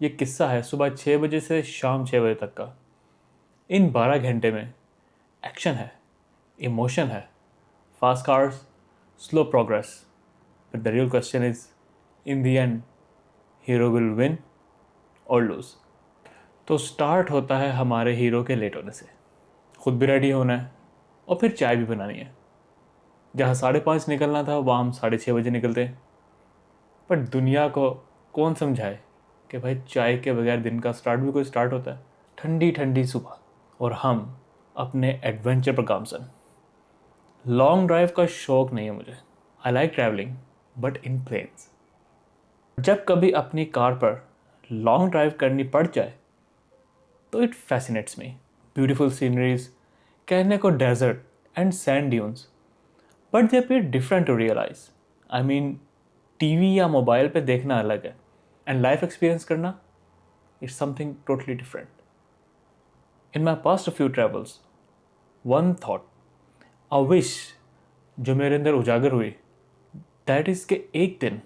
ये किस्सा है सुबह 6 बजे से शाम 6 बजे तक का। इन 12 घंटे में एक्शन है, इमोशन है, fast cars, slow progress, but the real question is, in the end hero will win और लूज। तो स्टार्ट होता है हमारे हीरो के लेट होने से। खुद भी रेडी होना है और फिर चाय भी बनानी है। जहाँ 5:30 निकलना था वहाँ हम 6:30 बजे निकलते हैं। पर दुनिया को कौन समझाए कि भाई चाय के बगैर दिन का स्टार्ट भी कोई स्टार्ट होता है। ठंडी ठंडी सुबह और हम अपने एडवेंचर पर गामसन। लॉन्ग ड्राइव का शौक नहीं है मुझे। I like travelling but in planes. जब कभी अपनी कार पर लॉन्ग ड्राइव करनी पड़ जाए तो it fascinates me. Beautiful sceneries, कहने को desert and sand dunes, but they appear different to realise. I mean TV या मोबाइल पे देखना अलग है एंड लाइफ एक्सपीरियंस करना it's something totally different. In my past few travels one thought, a wish जो मेरे अंदर उजागर हुई, दैट इज़ कि एक दिन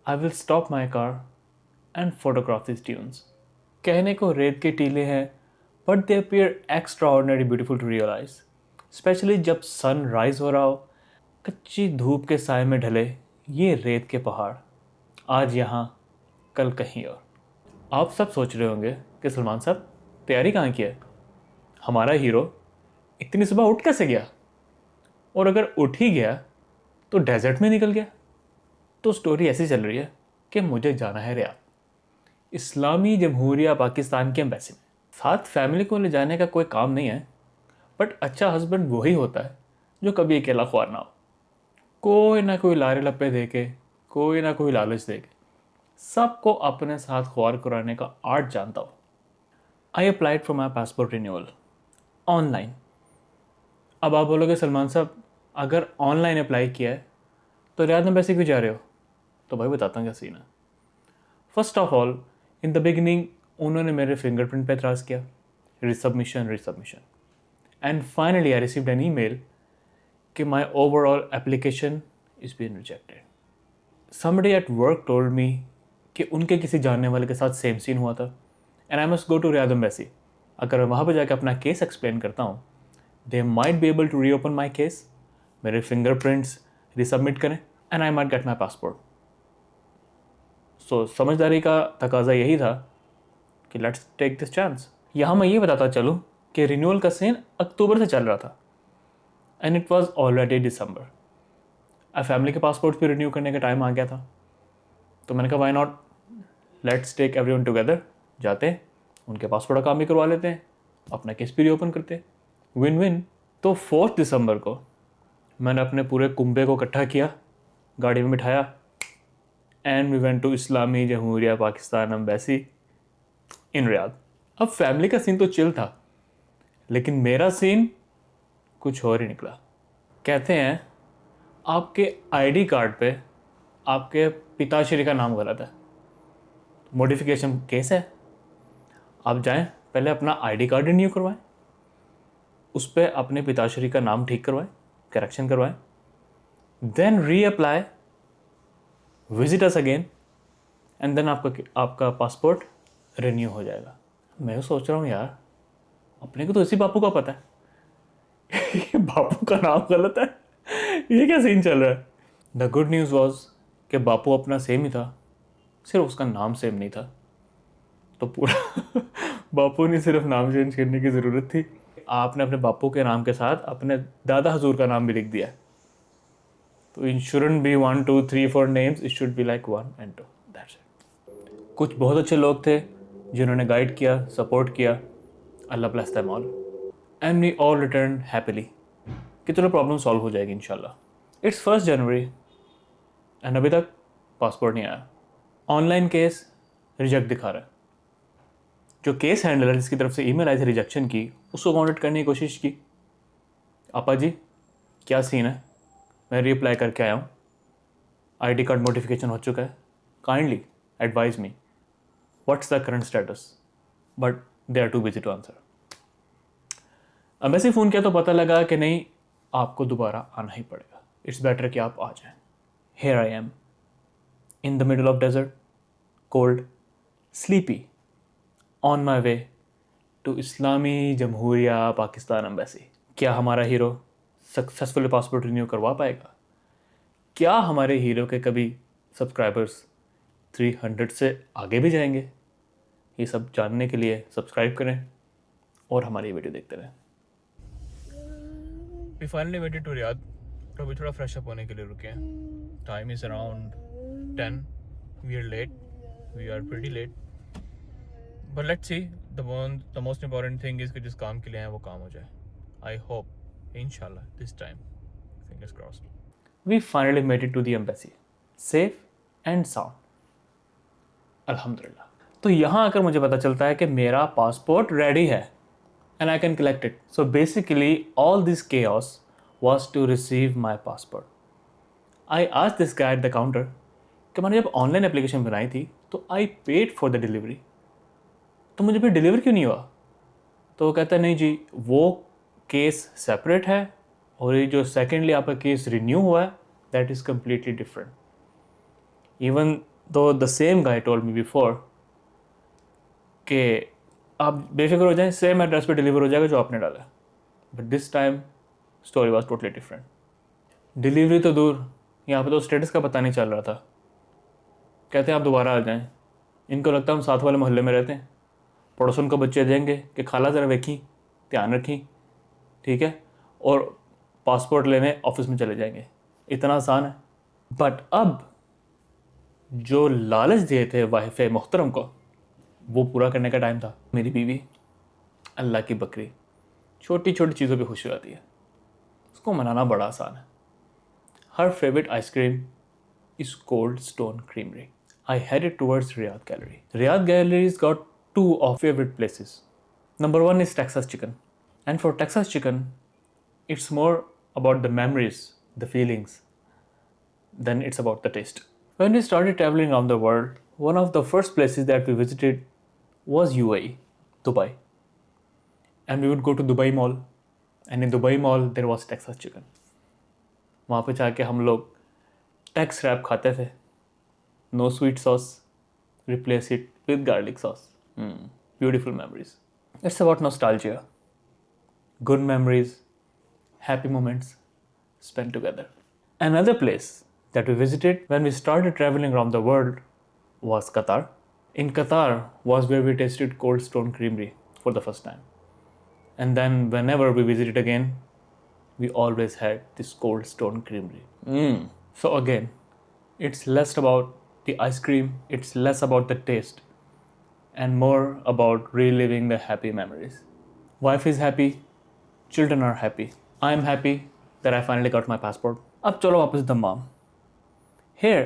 I will stop my car and photograph this dunes. कहने को रेत के टीले हैं but they appear extraordinary beautiful to realise. Specially जब सन राइज हो रहा हो, कच्ची धूप के साय में ढले ये रेत के पहाड़, आज यहाँ कल कहीं और। आप सब सोच रहे होंगे कि सलमान साहब तैयारी कहाँ की है, हमारा हीरो इतनी सुबह उठ कैसे गया, और अगर उठ ही गया तो डेजर्ट में निकल गया। तो स्टोरी ऐसी चल रही है कि मुझे जाना है रियाद, इस्लामी जमहूरिया पाकिस्तान के एम्बेसी में। साथ फैमिली को ले जाने का कोई काम नहीं है, बट अच्छा हस्बैंड वही होता है जो कभी अकेला ख्वार ना हो। कोई ना कोई लारे लप्पे दे के, कोई ना कोई लालच दे के सबको अपने साथ ख्वार कराने का आर्ट जानता हो। I applied for my passport renewal online. अब आप बोलोगे सलमान साहब अगर ऑनलाइन अप्लाई किया है तो रियाद में पैसे क्यों जा रहे हो। तो भाई बताता हूँ क्या सीन है। First of all, in the beginning उन्होंने मेरे फिंगरप्रिंट पे एतराज़ किया, resubmission resubmission, and finally I received an email कि my overall application is been rejected. Somebody at work told me कि उनके किसी जानने वाले के साथ सेम सीन हुआ था and I must go to Riyadh embassy. अगर मैं वहाँ पर जाकर अपना केस एक्सप्लेन करता हूँ, they might be able to reopen my case, मेरे फिंगरप्रिंट्स रिसबमिट करें and I might get my passport. So समझदारी का तकाजा यही था कि लेट्स टेक दिस चांस। यहाँ मैं ये बताता चलूँ कि रिन्यूअल का सीन अक्टूबर से चल रहा था एंड इट वॉज ऑलरेडी दिसंबर। अब फैमिली के पासपोर्ट भी रिन्यू करने का टाइम आ गया था, तो मैंने कहा why not, let's take everyone together, जाते हैं उनके पासपोर्ट का काम भी करवा लेते हैं, अपना केस भी रीओपन करते हैं, विन विन। तो 4 दिसंबर को मैंने अपने पूरे कुंबे को इकट्ठा किया, गाड़ी में बिठाया and we went to Islami Jamhuriya Pakistan embassy in Riyadh. अब फैमिली का सीन तो चिल था, लेकिन मेरा सीन कुछ और ही निकला। कहते हैं आपके आईडी कार्ड पे आपके पिताश्री का नाम गलत है, मॉडिफिकेशन केस है। आप जाएं, पहले अपना आईडी कार्ड रिन्यू करवाएं, उस पर अपने पिताश्री का नाम ठीक करवाएं, करेक्शन करवाएं, then reapply, visit us again, and then आपका पासपोर्ट रिन्यू हो जाएगा। मैं सोच रहा हूँ यार, अपने को तो इसी बापू का पता है बापू का नाम गलत है, ये क्या सीन चल रहा है। द गुड न्यूज़ वॉज कि बापू अपना सेम ही था, सिर्फ उसका नाम सेम नहीं था। तो पूरा बापू ने सिर्फ नाम चेंज करने की ज़रूरत थी, आपने अपने बापू के नाम के साथ अपने दादा हजूर का नाम भी लिख दिया। तो इन shouldn't be 1 2 3 4 names, it should be like 1 and 2, that's it. कुछ बहुत अच्छे लोग थे जिन्होंने गाइड किया, सपोर्ट किया, Allah bless them all, and we all return happily कि चलो प्रॉब्लम सॉल्व हो जाएगी इंशाल्लाह। इट्स 1 जनवरी एंड अभी तक पासपोर्ट नहीं आया। ऑनलाइन केस रिजेक्ट दिखा रहा है। जो केस हैंडलर जिसकी तरफ से ईमेल आई थी रिजेक्शन की, उसको कॉन्टेक्ट करने की कोशिश की, आपा जी क्या सीन है, मैं रीअप्लाई करके आया हूँ, आईडी कार्ड मॉडिफिकेशन हो चुका है, kindly advise me what's the current status, but they are too busy to answer. अब ऐसे फ़ोन किया तो पता लगा कि नहीं, आपको दोबारा आना ही पड़ेगा, इट्स बेटर कि आप आ जाएं। Here I am in the middle of desert, cold, sleepy on my way to Islami Jamhuriya Pakistan embassy. क्या हमारा हीरो सक्सेसफुली पासपोर्ट रिन्यू करवा पाएगा? क्या हमारे हीरो के कभी सब्सक्राइबर्स 300 से आगे भी जाएंगे? ये सब जानने के लिए सब्सक्राइब करें और हमारी वीडियो देखते रहें। We finally made it to Riyadh, तो अभी थोड़ा फ्रेश अप होने के लिए रुके हैं। Time is around 10। We are late, we are pretty late, but let's see. The most important thing is कि जिस काम के लिए हैं वो काम हो जाए। आई होप इंशाल्लाह this time, fingers crossed. We finally made it to the embassy safe and sound, अल्हम्दुलिल्लाह। तो यहाँ आकर मुझे पता चलता है कि मेरा पासपोर्ट रेडी है and I can collect it. So basically all this chaos was to receive my passport. I asked this guy at the counter कि मैंने जब ऑनलाइन एप्लीकेशन बनाई थी तो I paid for the delivery, तो मुझे फिर डिलीवर क्यों नहीं हुआ? तो वो कहता है नहीं जी, वो केस सेपरेट है और ये जो सेकेंडली आपका केस रिन्यू हुआ है that is completely different. Even though the same guy told me before कि आप बेफिक्र हो जाएं, सेम एड्रेस पे डिलीवर हो जाएगा जो आपने डाला है। But this time story was totally different. Delivery तो दूर, यहाँ पे तो स्टेटस का पता नहीं चल रहा था। कहते हैं आप दोबारा आ जाएं। इनको लगता है हम साथ वाले मोहल्ले में रहते हैं, पड़ोसन को बच्चे देंगे कि खाला ज़रा देखी, ध्यान रखी, ठीक है, और पासपोर्ट लेने ऑफिस में चले जाएंगे। इतना आसान है। बट अब जो लालच दिए थे वाइफ मुहतरम को, वो पूरा करने का टाइम था। मेरी बीवी अल्लाह की बकरी छोटी छोटी चीज़ों पे खुश हो जाती है, उसको मनाना बड़ा आसान है। हर favourite ice cream is cold stone creamery. I headed towards Riyadh gallery. Riyadh galleries got two of favourite places. Number 1 is Texas chicken, and for Texas chicken it's more about the memories, the feelings, than it's about the taste. When we started traveling around the world, one of the first places that we visited was UAE, Dubai. And we would go to Dubai Mall, and in Dubai Mall there was Texas chicken. वहाँ पे जाके हम लोग takes rap खाते थे, no sweet sauce, replace it with garlic sauce. Beautiful memories. It's about nostalgia, good memories, happy moments spent together. Another place that we visited when we started traveling around the world was Qatar. In Qatar was where we tasted Cold Stone Creamery for the first time. And then whenever we visited again, we always had this Cold Stone Creamery. So again, it's less about the ice cream, it's less about the taste, and more about reliving the happy memories. Wife is happy, children are happy. I am happy that I finally got my passport. अब चलो वापस Dammam. Here,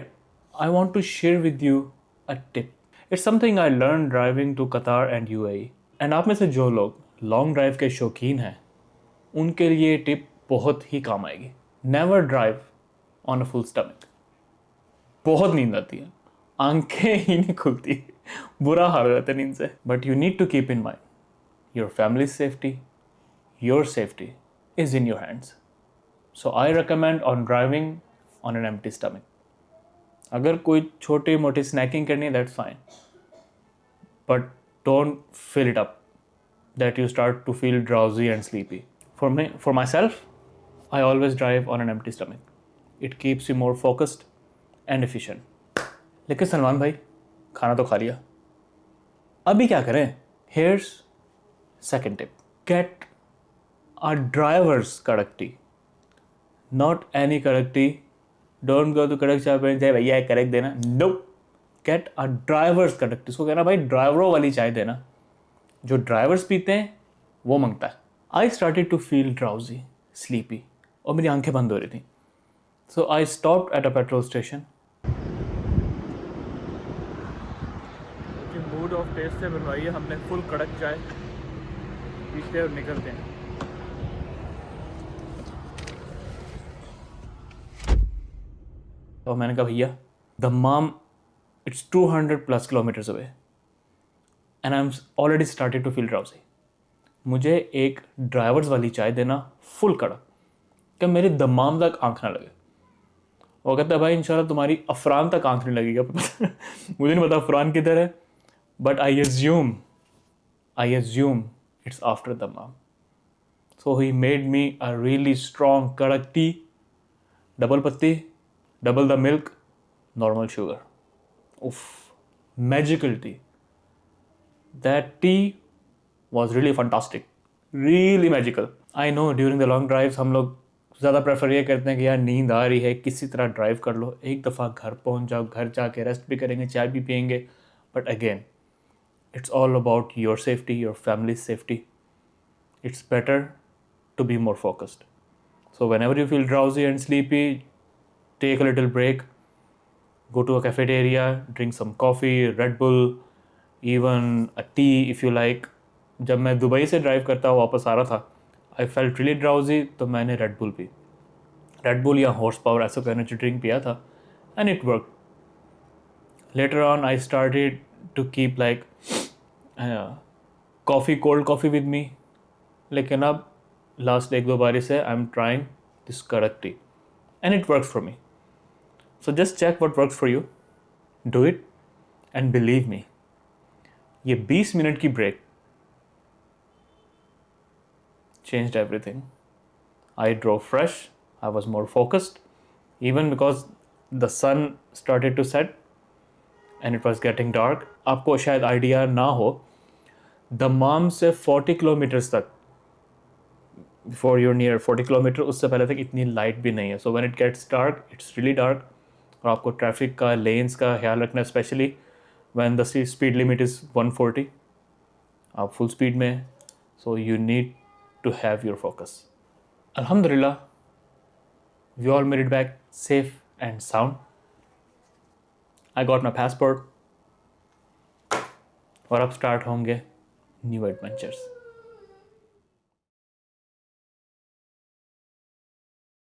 I want to share with you a tip. It's something I learned driving to Qatar and UAE. And आप में से जो लोग long drive के शौकीन हैं, उनके लिए ये टिप बहुत ही काम आएगी. Never drive on a full stomach. बहुत नींद आती है, आंखें ही नहीं खुलती, बुरा हाल हो जाता है नींद से. But you need to keep in mind your family's safety, your safety is in your hands. So I recommend on driving on an empty stomach. अगर कोई छोटी मोटी स्नैकिंग करनी है that's fine, but don't fill it up that you start to feel drowsy and sleepy. For myself, I always drive on an empty stomach. It keeps you more focused and efficient. लेकिन सलमान भाई, खाना तो खा लिया, अभी क्या करें? Here's second tip. Get a driver's kadak tea. Not any kadak tea. Don't go to kadak shop and say भैया एक kadak देना. Nope. Get a driver's kadak tea. इसको कहना भाई ड्राइवरों वाली चाय देना. जो ड्राइवर्स पीते हैं वो मांगता है. I started to feel drowsy, sleepy, और मेरी आंखें बंद हो रही थी. So I stopped at a petrol station. Mood of taste से बनवाई है हमने फुल कड़क चाय, पीते और निकलते हैं. तो मैंने कहा भैया Dammam it's 200+ kilometres away and I am already started to feel drowsy. मुझे एक ड्राइवर्स वाली चाय देना फुल कड़क कि मेरे दम्माम तक आँख ना लगे. वो कहता है भाई इंशाल्लाह तुम्हारी अफरान तक आँख नहीं लगेगा. मुझे नहीं पता अफरान किधर है, but I assume it's after the mom. So he made me a really strong kadak tea, double patti, double the milk, normal sugar. Oof, magical tea. That tea was really fantastic, really magical. I know during the long drives हम लोग ज़्यादा prefer ये करते हैं कि यार नींद आ रही है, किसी तरह ड्राइव कर लो, एक दफ़ा घर पहुंच जाओ, घर जाके रेस्ट भी करेंगे, चाय भी पियेंगे. But again, it's all about your safety, your family's safety. It's better to be more focused. So whenever you feel drowsy and sleepy, take a little break, go to a cafeteria, drink some coffee, Red Bull, even a tea if you like. जब मैं Dubai से drive करता वापस आ रहा था, I felt really drowsy, तो मैंने Red Bull पी, रेड बुल या हॉर्स पावर ऐसा एनर्जी ड्रिंक पिया था, and it work. Later on I started to keep like coffee, cold coffee with me. लेकिन अब लास्ट एक दो बारी से आई एम ट्राइंग दिस कड़क tea and it works for me. So just check what works for you, do it, and believe me, ये 20 minute की break changed everything. I drove fresh, I was more focused, even because the sun started to set and it was getting dark. आपको शायद idea ना हो, दमाम से 40 kilometres तक, before you're near 40 kilometre, उससे पहले तक इतनी लाइट भी नहीं है. सो when it gets dark, it's really dark. और आपको ट्रैफिक का, लेन्स का ख्याल रखना, specially when the speed limit is 140, आप फुल स्पीड में हैं. So you need to have your focus. Alhamdulillah, we all made it back safe and sound. I got my passport. और अब स्टार्ट होंगे न्यू एडवेंचर्स.